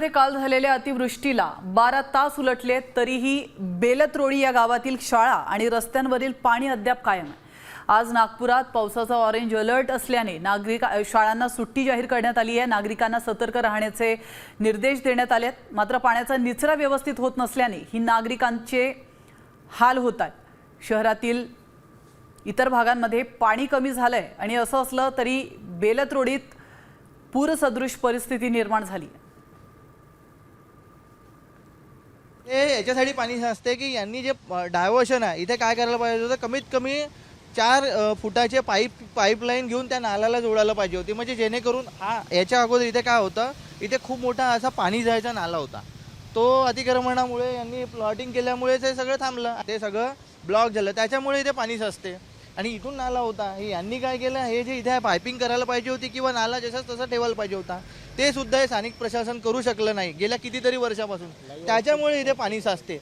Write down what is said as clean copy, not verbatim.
नागपूरमध्ये काल झालेल्या अतिवृष्टीला 12 तास उलटले तरीही बेलत्रोडी या गावातील शाळा आणि रस्त्यांवरील पाणी अद्याप कायम आहे। आज नागपुरात पावसाचा ऑरेंज अलर्ट असल्याने शाळांना सुट्टी जाहीर करण्यात आली आहे। नागरिकांना सतर्क राहण्याचे निर्देश देण्यात आले आहेत। मात्र पाण्याचा निचरा व्यवस्थित होत नसल्याने ही नागरिकांचे हाल होत आहेत। शहरातील इतर भागांमध्ये पाणी कमी झालंय आणि असं असलं तरी बेलत्रोडीत पूरसदृश परिस्थिती निर्माण झाली। याच्यासाठी पाणी असते की यांनी जे डायव्हर्शन आहे इथे काय करायला पाहिजे होतं, कमीत कमी 4 फुटाचे पाईपलाईन घेऊन त्या नाल्याला जोडायला पाहिजे होती, म्हणजे जेणेकरून याच्या अगोदर इथे काय होतं, इथे खूप मोठा असा पाणी जायचा नाला होता। तो अतिक्रमणामुळे यांनी प्लॉटिंग केल्यामुळे ते सगळं थांबलं, ते सगळं ब्लॉक झालं, त्याच्यामुळे इथे पाणी साचते। आणि इथून नाला होता, हे यांनी काय केलं, हे जे इथे पायपिंग करायला पाहिजे होती किंवा नाला जसाच तसा ठेवायला पाहिजे होता, ते सुद्धा हे स्थानिक प्रशासन करू शकलं नाही गेल्या कितीतरी वर्षापासून, त्याच्यामुळे इथे पाणी साचते।